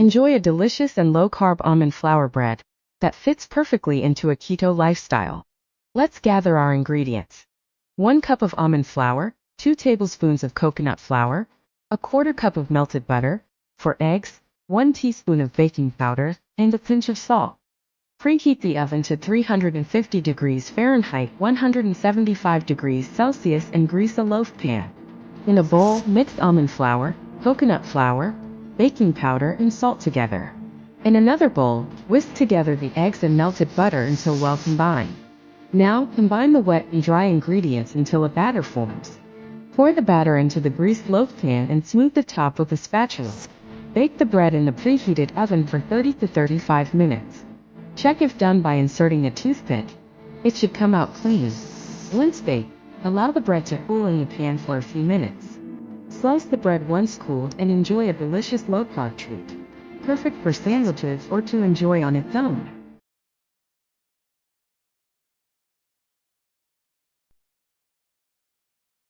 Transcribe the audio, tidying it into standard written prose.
Enjoy a delicious and low-carb almond flour bread that fits perfectly into a keto lifestyle. Let's gather our ingredients. 1 cup of almond flour, 2 tablespoons of coconut flour, a quarter cup of melted butter, 4 eggs, 1 teaspoon of baking powder, and a pinch of salt. Preheat the oven to 350 degrees Fahrenheit, 175 degrees Celsius, and grease a loaf pan. In a bowl, mix almond flour, coconut flour, baking powder, and salt together. In another bowl, whisk together the eggs and melted butter until well combined. Now, combine the wet and dry ingredients until a batter forms. Pour the batter into the greased loaf pan and smooth the top with a spatula. Bake the bread in the preheated oven for 30 to 35 minutes. Check if done by inserting a toothpick. It should come out clean. Once baked, allow the bread to cool in the pan for a few minutes. Slice the bread once cooled and enjoy a delicious low-carb treat. Perfect for sandwiches or to enjoy on its own.